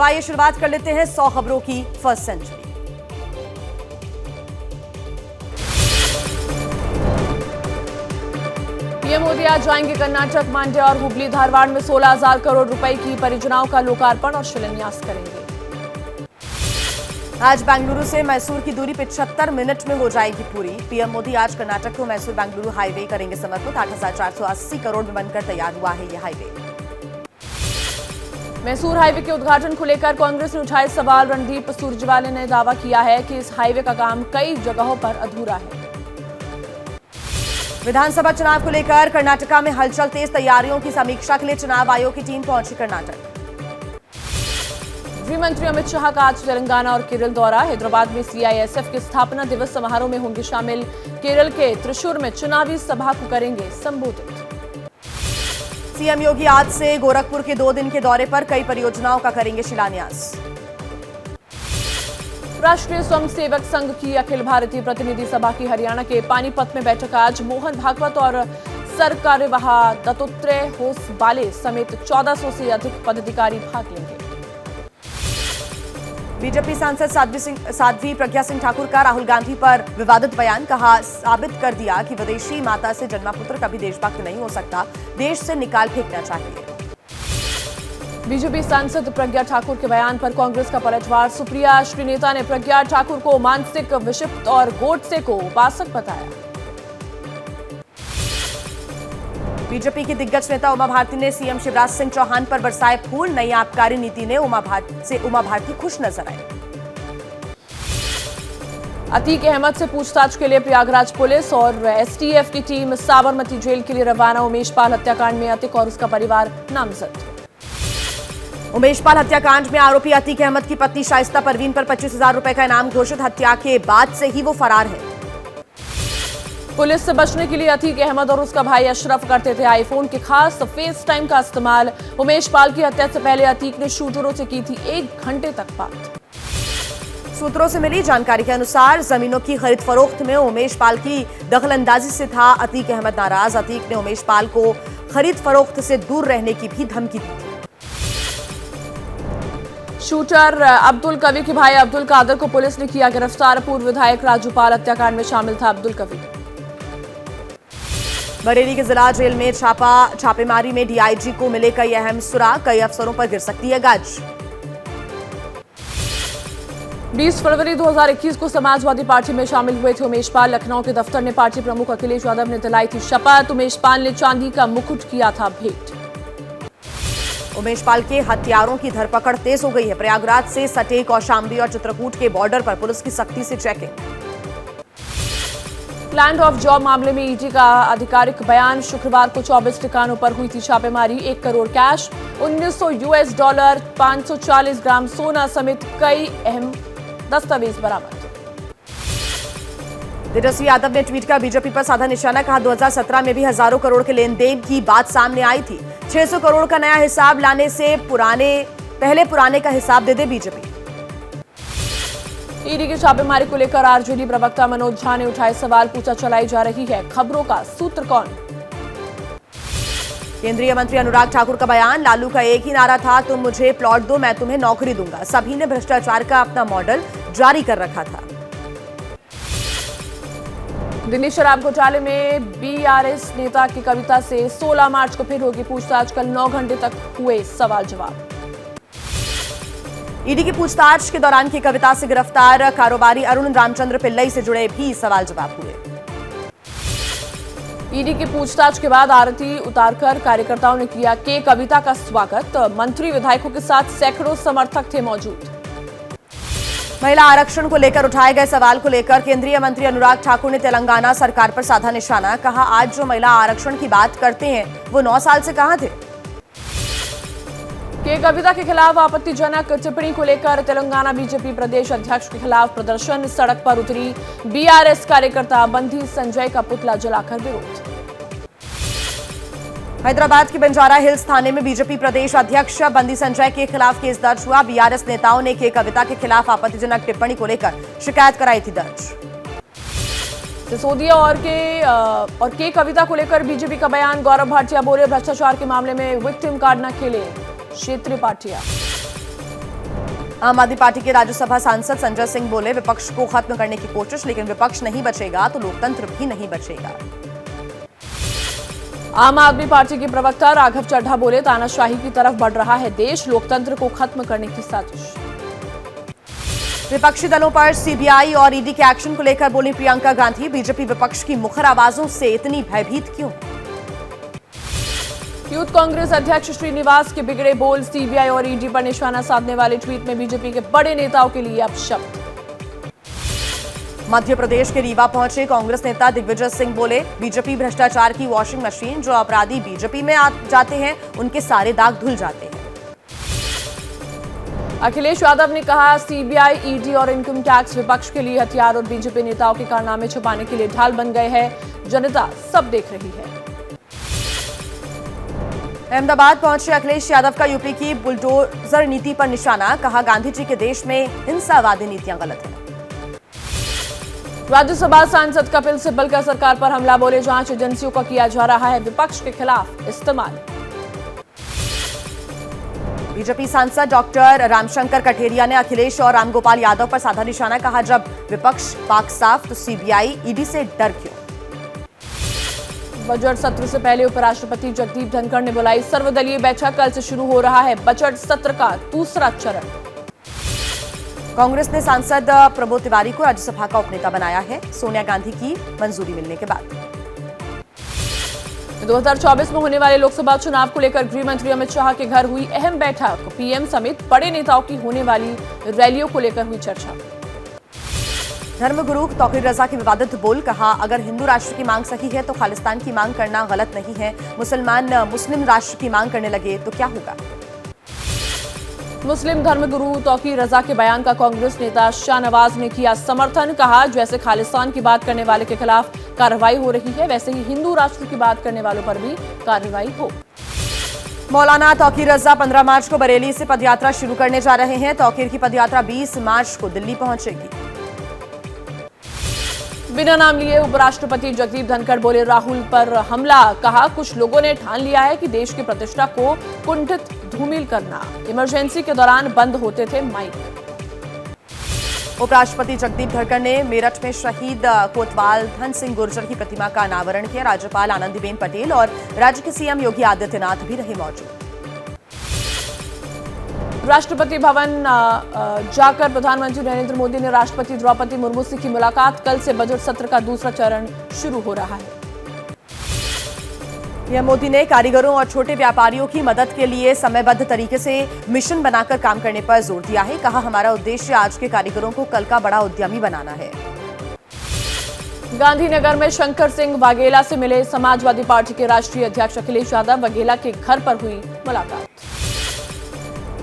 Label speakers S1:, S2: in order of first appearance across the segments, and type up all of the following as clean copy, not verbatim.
S1: आइए शुरुआत कर लेते हैं 100 खबरों की फर्स्ट सेंचुरी।
S2: पीएम मोदी आज जाएंगे कर्नाटक, मांड्या और हुबली धारवाड़ में 16,000 करोड़ रुपए की परियोजनाओं का लोकार्पण और शिलान्यास करेंगे।
S1: आज बेंगलुरु से मैसूर की दूरी 75 मिनट में हो जाएगी पूरी। पीएम मोदी आज कर्नाटक को मैसूर बेंगलुरु हाईवे करेंगे समर्पित। 8,480 करोड़ में बनकर तैयार हुआ है यह हाईवे।
S2: मैसूर हाईवे के उद्घाटन को लेकर कांग्रेस ने उठाए सवाल। रणदीप सुरजेवाला ने दावा किया है कि इस हाईवे का काम कई जगहों पर अधूरा है।
S1: विधानसभा चुनाव को लेकर कर्नाटका में हलचल तेज। तैयारियों की समीक्षा के लिए चुनाव आयोग की टीम पहुंची कर्नाटक।
S2: गृह मंत्री अमित शाह का आज तेलंगाना और केरल दौरा। हैदराबाद में सीआईएसएफ के स्थापना दिवस समारोह में होंगे शामिल। केरल के त्रिशूर में चुनावी सभा को करेंगे संबोधित।
S1: सीएम योगी आज से गोरखपुर के 2 दिन के दौरे पर कई परियोजनाओं का करेंगे शिलान्यास।
S2: राष्ट्रीय स्वयंसेवक संघ की अखिल भारतीय प्रतिनिधि सभा की हरियाणा के पानीपत में बैठक आज। मोहन भागवत और सरकार्यवाह दत्तात्रेय होसबाले समेत 1400 से अधिक पदाधिकारी भाग लेंगे।
S1: बीजेपी सांसद साध्वी प्रज्ञा सिंह ठाकुर का राहुल गांधी पर विवादित बयान। कहा, साबित कर दिया कि विदेशी माता से जन्मा पुत्र कभी देशभक्त नहीं हो सकता, देश से निकाल फेंकना चाहिए।
S2: बीजेपी सांसद प्रज्ञा ठाकुर के बयान पर कांग्रेस का पलटवार। सुप्रिया श्री नेता ने प्रज्ञा ठाकुर को मानसिक विक्षिप्त और गोडसे को उपासक बताया।
S1: बीजेपी की दिग्गज नेता उमा भारती ने सीएम शिवराज सिंह चौहान पर बरसाए फूल। नई आबकारी नीति ने उमा भारती खुश नजर आए।
S2: अतीक अहमद से पूछताछ के लिए प्रयागराज पुलिस और एसटीएफ की टीम साबरमती जेल के लिए रवाना। उमेश पाल हत्याकांड में अतीक और उसका परिवार नामजद।
S1: उमेश पाल हत्याकांड में आरोपी अतीक अहमद की पत्नी शाइस्ता परवीन पर 25,000 रुपए का इनाम घोषित। हत्या के बाद से ही वो फरार है।
S2: पुलिस से बचने के लिए अतीक अहमद और उसका भाई अशरफ करते थे आईफोन के खास फेस टाइम का इस्तेमाल। उमेश पाल की हत्या से पहले अतीक ने शूटरों से की थी 1 घंटे तक बात।
S1: सूत्रों से मिली जानकारी के अनुसार जमीनों की खरीद फरोख्त में उमेश पाल की दखलंदाजी से था अतीक अहमद नाराज। अतीक ने उमेश पाल को खरीद फरोख्त से दूर रहने की भी धमकी दी थी।
S2: शूटर अब्दुल कवी के भाई अब्दुल कादर को पुलिस ने किया गिरफ्तार। पूर्व विधायक राजू पाल हत्याकांड में शामिल था अब्दुल कवी।
S1: बरेली के जिला जेल में छापेमारी में डीआईजी को मिले कई अहम सुराग। कई अफसरों पर गिर सकती है गाज।
S2: 20 फरवरी 2021 को समाजवादी पार्टी में शामिल हुए थे उमेश पाल। लखनऊ के दफ्तर ने पार्टी प्रमुख अखिलेश यादव ने दिलाई थी शपथ। उमेश पाल ने चांदी का मुकुट किया था भेंट।
S1: उमेश पाल के हत्यारों की धरपकड़ तेज हो गई है। प्रयागराज से सटे कौशाम्बी और चित्रकूट के बॉर्डर पर पुलिस की सख्ती से चेकिंग।
S2: लैंड ऑफ जॉब मामले में ईडी का आधिकारिक बयान। शुक्रवार को 24 ठिकानों पर हुई थी छापेमारी। 1 करोड़ कैश, $1900, 540 ग्राम सोना समेत कई अहम दस्तावेज बरामद।
S1: तेजस्वी यादव ने ट्वीट कर बीजेपी पर साधा निशाना। कहा, 2017 में भी हजारों करोड़ के लेन देन की बात सामने आई थी। 600 करोड़ का नया हिसाब लाने से पहले पुराने का हिसाब दे दे बीजेपी।
S2: ईडी की छापेमारी को लेकर आरजेडी प्रवक्ता मनोज झा ने उठाए सवाल। पूछा चलाई जा रही है खबरों का सूत्र कौन।
S1: केंद्रीय मंत्री अनुराग ठाकुर का बयान। लालू का एक ही नारा था, तुम मुझे प्लॉट दो मैं तुम्हें नौकरी दूंगा। सभी ने भ्रष्टाचार का अपना मॉडल जारी कर रखा था।
S2: दिल्ली शराब घोटाले में बीआरएस नेता की कविता से 16 मार्च को फिर होगी पूछताछ। कल 9 घंटे तक हुए सवाल जवाब।
S1: ईडी की पूछताछ के दौरान की कविता से गिरफ्तार कारोबारी अरुण रामचंद्र पिल्लई से जुड़े भी सवाल जवाब हुए।
S2: ईडी की पूछताछ के बाद आरती उतारकर कार्यकर्ताओं ने किया के कविता का स्वागत। मंत्री विधायकों के साथ सैकड़ों समर्थक थे मौजूद।
S1: महिला आरक्षण को लेकर उठाए गए सवाल को लेकर केंद्रीय मंत्री अनुराग ठाकुर ने तेलंगाना सरकार पर साधा निशाना। कहा, आज जो महिला आरक्षण की बात करते हैं वो 9 साल से कहां थे।
S2: के कविता के खिलाफ आपत्तिजनक टिप्पणी को लेकर तेलंगाना बीजेपी प्रदेश अध्यक्ष के खिलाफ प्रदर्शन। सड़क पर उतरी बीआरएस कार्यकर्ता। बंदी संजय का पुतला जलाकर विरोध।
S1: हैदराबाद के बंजारा हिल्स थाने में बीजेपी प्रदेश अध्यक्ष बंदी संजय के खिलाफ केस दर्ज हुआ। बीआरएस नेताओं ने के कविता के खिलाफ आपत्तिजनक टिप्पणी को लेकर शिकायत कराई थी दर्ज।
S2: सिसोदिया और के कविता को लेकर बीजेपी का बयान। गौरव भाटिया बोले, भ्रष्टाचार के मामले में विक्टिम कार्ड न खेले क्षेत्रीय पार्टियां।
S1: आम आदमी पार्टी के राज्यसभा सांसद संजय सिंह बोले, विपक्ष को खत्म करने की कोशिश, लेकिन विपक्ष नहीं बचेगा तो लोकतंत्र भी नहीं बचेगा।
S2: आम आदमी पार्टी के प्रवक्ता राघव चड्ढा बोले, तानाशाही की तरफ बढ़ रहा है देश, लोकतंत्र को खत्म करने की साजिश।
S1: विपक्षी दलों पर सीबीआई और ईडी के एक्शन को लेकर बोली प्रियंका गांधी, बीजेपी विपक्ष की मुखर आवाजों से इतनी भयभीत क्यों?
S2: यूथ कांग्रेस अध्यक्ष श्रीनिवास के बिगड़े बोल, सीबीआई और ईडी पर निशाना साधने वाले ट्वीट में बीजेपी के बड़े नेताओं के लिए अपशब्द।
S1: मध्य प्रदेश के रीवा पहुंचे कांग्रेस नेता दिग्विजय सिंह बोले, बीजेपी भ्रष्टाचार की वॉशिंग मशीन, जो अपराधी बीजेपी में आ जाते हैं उनके सारे दाग धुल जाते हैं।
S2: अखिलेश यादव ने कहा, सीबीआई, ईडी और इनकम टैक्स विपक्ष के लिए हथियार और बीजेपी नेताओं के कारनामे छुपाने के लिए ढाल बन गए हैं, जनता सब देख रही है।
S1: अहमदाबाद पहुंचे अखिलेश यादव का यूपी की बुलडोजर नीति पर निशाना, कहा गांधी जी के देश में हिंसावादी नीतियां गलत हैं।
S2: राज्यसभा सांसद कपिल सिब्बल का सरकार पर हमला, बोले जांच एजेंसियों का किया जा रहा है विपक्ष के खिलाफ इस्तेमाल।
S1: बीजेपी सांसद डॉक्टर रामशंकर कठेरिया ने अखिलेश और रामगोपाल यादव पर साधा निशाना, कहा जब विपक्ष पाक साफ तो सीबीआई, ईडी से डर क्यों?
S2: बजट सत्र से पहले उपराष्ट्रपति जगदीप धनखड़ ने बुलाई सर्वदलीय बैठक, कल से शुरू हो रहा है बजट सत्र का दूसरा चरण।
S1: कांग्रेस ने सांसद प्रबोध तिवारी को राज्यसभा का उपनेता बनाया है, सोनिया गांधी की मंजूरी मिलने के बाद।
S2: 2024 में होने वाले लोकसभा चुनाव को लेकर गृह मंत्री अमित शाह के घर हुई अहम बैठक, पीएम समेत बड़े नेताओं की होने वाली रैलियों को लेकर हुई चर्चा।
S1: धर्मगुरु तौकीर रजा के विवादित बोल, कहा अगर हिंदू राष्ट्र की मांग सही है तो खालिस्तान की मांग करना गलत नहीं है, मुसलमान मुस्लिम राष्ट्र की मांग करने लगे तो क्या होगा?
S2: मुस्लिम धर्मगुरु तौकीर रजा के बयान का कांग्रेस नेता शाहनवाज ने किया समर्थन, कहा जैसे खालिस्तान की बात करने वाले के खिलाफ कार्रवाई हो रही है, वैसे ही हिंदू राष्ट्र की बात करने वालों पर भी कार्रवाई हो।
S1: मौलाना तौकीर रजा 15 मार्च को बरेली से पदयात्रा शुरू करने जा रहे हैं। तौकीर की पदयात्रा 20 मार्च को दिल्ली पहुंचेगी।
S2: बिना नाम लिए उपराष्ट्रपति जगदीप धनखड़ बोले राहुल पर हमला, कहा कुछ लोगों ने ठान लिया है कि देश की प्रतिष्ठा को कुंठित धूमिल करना, इमरजेंसी के दौरान बंद होते थे माइक।
S1: उपराष्ट्रपति जगदीप धनखड़ ने मेरठ में शहीद कोतवाल धन सिंह गुर्जर की प्रतिमा का अनावरण किया। राज्यपाल आनंदीबेन पटेल और राज्य के सीएम योगी आदित्यनाथ भी रहे मौजूद।
S2: राष्ट्रपति भवन जाकर प्रधानमंत्री नरेंद्र मोदी ने राष्ट्रपति द्रौपदी मुर्मू से की मुलाकात, कल से बजट सत्र का दूसरा चरण शुरू हो रहा है।
S1: पीएम मोदी ने कारीगरों और छोटे व्यापारियों की मदद के लिए समयबद्ध तरीके से मिशन बनाकर काम करने पर जोर दिया है, कहा हमारा उद्देश्य आज के कारीगरों को कल का बड़ा उद्यमी बनाना है।
S2: गांधीनगर में शंकर सिंह वाघेला से मिले समाजवादी पार्टी के राष्ट्रीय अध्यक्ष अखिलेश यादव, वाघेला के घर पर हुई मुलाकात।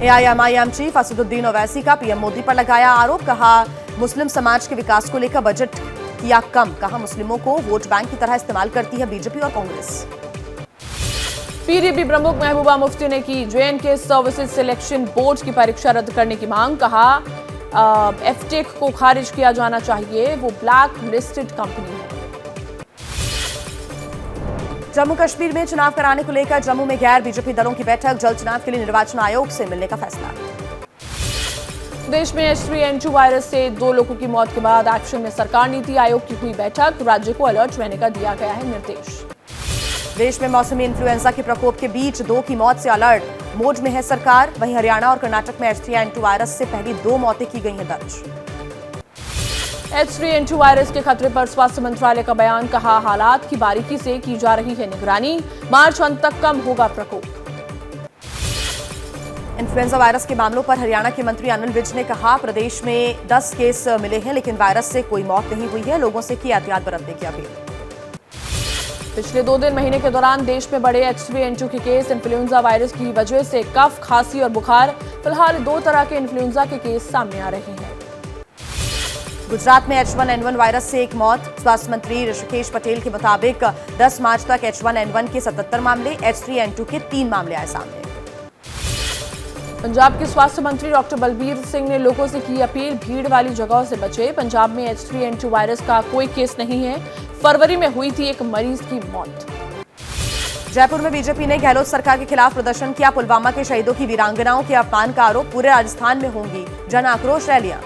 S1: एआईएमआईएम चीफ असदुद्दीन ओवैसी का पीएम मोदी पर लगाया आरोप, कहा मुस्लिम समाज के विकास को लेकर बजट किया कम, कहा मुस्लिमों को वोट बैंक की तरह इस्तेमाल करती है बीजेपी और कांग्रेस।
S2: पीडीपी प्रमुख महबूबा मुफ्ती ने की जेएनके सर्विसेज सिलेक्शन बोर्ड की परीक्षा रद्द करने की मांग, कहा एफटेक को खारिज किया जाना चाहिए, वो ब्लैक लिस्टेड कंपनी है। जम्मू कश्मीर में चुनाव कराने को लेकर जम्मू में गैर बीजेपी दलों की बैठक, जल्द चुनाव के लिए निर्वाचन आयोग से मिलने का फैसला। देश में H3N2 वायरस से 2 लोगों की मौत के बाद एक्शन में सरकार नीति आयोग की हुई बैठक, राज्य को अलर्ट रहने का दिया गया है निर्देश। देश में मौसमी इन्फ्लुएंजा के प्रकोप के बीच 2 की मौत से अलर्ट मोड में है सरकार, वहीं हरियाणा और कर्नाटक में H3N2 वायरस से पहली 2 मौतें की गई हैं दर्ज। H3N2 वायरस के खतरे पर स्वास्थ्य मंत्रालय का बयान, कहा हालात की बारीकी से की जा रही है निगरानी, मार्च अंत तक कम होगा प्रकोप। इन्फ्लुएंजा वायरस के मामलों पर हरियाणा के मंत्री अनिल विज ने कहा प्रदेश में 10 केस मिले हैं, लेकिन वायरस से कोई मौत नहीं हुई है, लोगों से की एहतियात बरतने की अपील। पिछले 2 महीने के दौरान देश में बढ़े H3N2 के केस, इन्फ्लुएंजा वायरस की वजह से कफ, खांसी और बुखार, फिलहाल 2 तरह के इन्फ्लुएंजा के केस सामने आ रहे हैं। गुजरात में H1N1 वायरस से 1 मौत, स्वास्थ्य मंत्री ऋषिकेश पटेल के मुताबिक 10 मार्च तक H1N1 के 77 मामले, H3N2 के 3 मामले आए सामने। पंजाब के स्वास्थ्य मंत्री डॉक्टर बलबीर सिंह ने लोगों से की अपील, भीड़ वाली जगहों से बचे, पंजाब में H3N2 वायरस का कोई केस नहीं है, फरवरी में हुई थी एक मरीज की मौत।
S1: जयपुर में बीजेपी ने गहलोत सरकार के खिलाफ प्रदर्शन किया। पुलवामा के शहीदों की वीरांगनाओं के अपमान का आरोप। पूरे राजस्थान में होंगी जन आक्रोश रैलियां।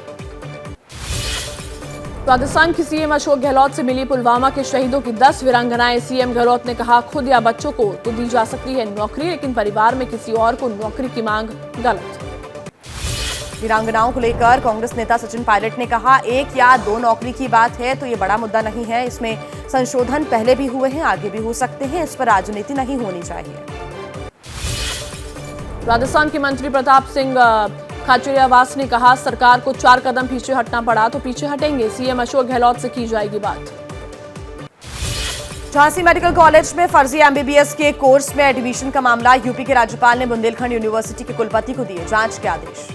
S2: राजस्थान की सीएम अशोक गहलोत से मिली पुलवामा के शहीदों की 10 वीरांगनाएं। सीएम गहलोत ने कहा, खुद या बच्चों को तो दी जा सकती है नौकरी, लेकिन परिवार में किसी और को नौकरी की मांग गलत।
S1: वीरांगनाओं को लेकर कांग्रेस नेता सचिन पायलट ने कहा, 1 या 2 नौकरी की बात है तो ये बड़ा मुद्दा नहीं है। इसमें संशोधन पहले भी हुए हैं, आगे भी हो सकते हैं। इस पर राजनीति नहीं होनी चाहिए।
S2: राजस्थान के मंत्री प्रताप सिंह खाचरियावास ने कहा, सरकार को 4 कदम पीछे हटना पड़ा तो पीछे हटेंगे। सीएम अशोक गहलोत से की जाएगी बात।
S1: झांसी मेडिकल कॉलेज में फर्जी एमबीबीएस के कोर्स में एडमिशन का मामला। यूपी के राज्यपाल ने बुंदेलखंड यूनिवर्सिटी के कुलपति को दिए जांच के आदेश।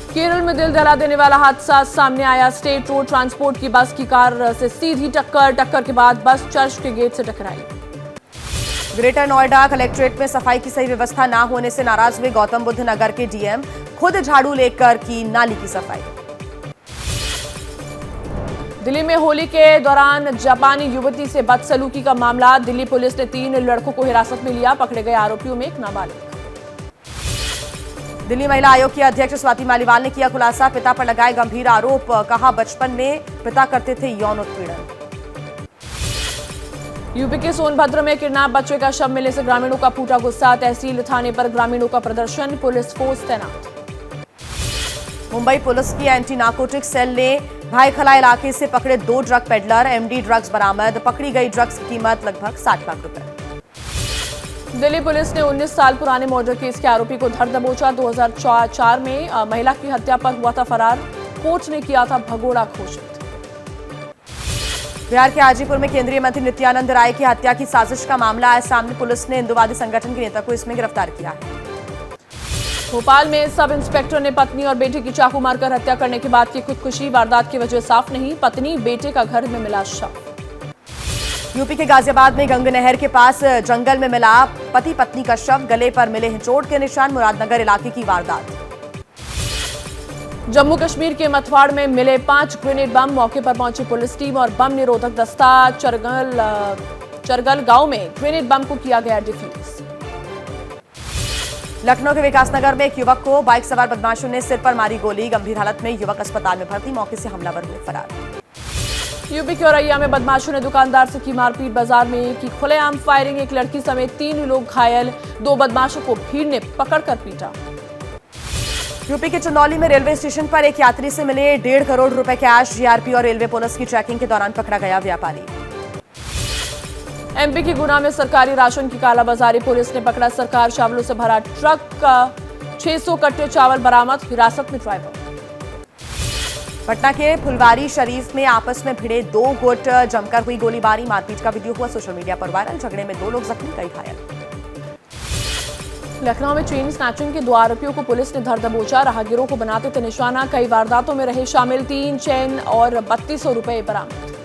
S2: केरल में दिल दहला देने वाला हादसा सामने आया। स्टेट रोड ट्रांसपोर्ट की बस की कार से सीधी टक्कर के बाद बस चर्च के गेट से टकराई।
S1: ग्रेटर नोएडा कलेक्ट्रेट में सफाई की सही व्यवस्था न होने से नाराज हुए गौतम बुद्ध नगर के डीएम। खुद झाड़ू लेकर की नाली की सफाई।
S2: दिल्ली में होली के दौरान जापानी युवती से बदसलूकी का मामला। दिल्ली पुलिस ने 3 लड़कों को हिरासत में लिया। पकड़े गए आरोपियों में एक नाबालिग। दिल्ली महिला आयोग की अध्यक्ष स्वाति मालीवाल ने किया खुलासा। पिता पर लगाए गंभीर आरोप। कहा, बचपन में पिता करते थे यौन उत्पीड़न। यूपी के सोनभद्र में किडनैप बच्चे का शव मिलने से ग्रामीणों का फूटा गुस्सा। तहसील थाने पर ग्रामीणों का प्रदर्शन। पुलिस फोर्स तैनात। मुंबई पुलिस की एंटी नार्कोटिक सेल ने भाईखला इलाके से पकड़े 2 ड्रग पेडलर। एमडी ड्रग्स बरामद। पकड़ी गई ड्रग्स की कीमत लगभग 60 लाख रुपए। दिल्ली पुलिस ने 19 साल पुराने मर्डर केस के आरोपी को धर दबोचा। 2004 में महिला की हत्या पर हुआ था फरार। कोर्ट ने किया था भगोड़ा घोषित। बिहार के हाजीपुर में केंद्रीय मंत्री नित्यानंद राय की हत्या की साजिश का मामला आया सामने। पुलिस ने हिंदुवादी संगठन के नेता को इसमें गिरफ्तार किया है। भोपाल में सब इंस्पेक्टर ने पत्नी और बेटे की चाकू मारकर हत्या करने के बाद की खुदकुशी। वारदात की वजह साफ नहीं। पत्नी बेटे का घर में मिला शव। यूपी के गाजियाबाद में गंग नहर के पास जंगल में मिला पति पत्नी का शव। गले पर मिले हैं चोट के निशान। मुरादनगर इलाके की वारदात। जम्मू कश्मीर के मथवाड़ में मिले 5 ग्रेनेड बम। मौके पर पहुंची पुलिस टीम और बम निरोधक दस्ता। चरगल गांव में ग्रेनेड बम को किया गया डिफ्यूज। लखनऊ के विकासनगर में एक युवक को बाइक सवार बदमाशों ने सिर पर मारी गोली। गंभीर हालत में युवक अस्पताल में भर्ती। मौके से हमलावर हुए फरार। यूपी के औरैया में बदमाशों ने दुकानदार से की मारपीट। बाजार में की खुलेआम फायरिंग। एक लड़की समेत 3 लोग घायल। 2 बदमाशों को भीड़ ने पकड़कर पीटा। यूपी के चंदौली में रेलवे स्टेशन पर एक यात्री से मिले 1.5 करोड़ रुपए कैश। जीआरपी और रेलवे पुलिस की चेकिंग के दौरान पकड़ा गया व्यापारी। एमपी के गुना में सरकारी राशन की कालाबाजारी। पुलिस ने पकड़ा सरकार चावलों से भरा ट्रक का। 600 कट्टे चावल बरामद। हिरासत में ड्राइवर। पटना के फुलवारी शरीफ में आपस में भिड़े 2 गुट। जमकर हुई गोलीबारी। मारपीट का वीडियो हुआ सोशल मीडिया पर वायरल। झगड़े में 2 लोग जख्मी, कई घायल। लखनऊ में चेन स्नैचिंग के 2 आरोपियों को पुलिस ने धर दबोचा। राहगीरों को बनाते थे निशाना। कई वारदातों में रहे शामिल। 3 चेन और 3200 रुपए बरामद।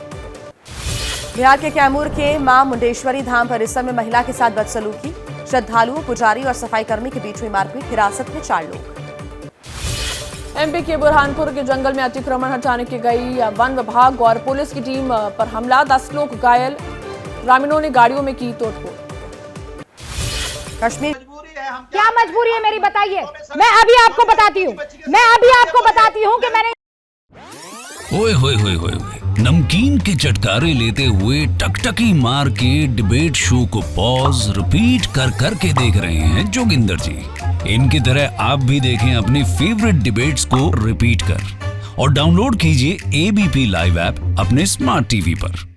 S2: बिहार के कैमूर के मां मुंडेश्वरी धाम परिसर में महिला के साथ बदसलूकी। श्रद्धालुओं, पुजारी और सफाई कर्मी के बीच हुई मारपीट। हिरासत में 4 लोग। एमपी के बुरहानपुर के जंगल में अतिक्रमण हटाने के गई वन विभाग और पुलिस की टीम पर हमला। 10 लोग घायल। ग्रामीणों ने गाड़ियों में की तोड़फोड़। कश्मीर
S3: क्या मजबूरी है मेरी, बताइए। मैं अभी आपको बताती हूँ कि मैंने
S4: ओए होए होए होए नमकीन के चटकारे लेते हुए टकटकी मार के डिबेट शो को पॉज रिपीट कर करके देख रहे हैं जोगिंदर जी। इनकी तरह आप भी देखें अपनी फेवरेट डिबेट्स को रिपीट कर और डाउनलोड कीजिए एबीपी लाइव ऐप अपने स्मार्ट टीवी पर।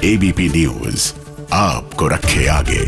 S5: एबीपी न्यूज आपको रखे आगे।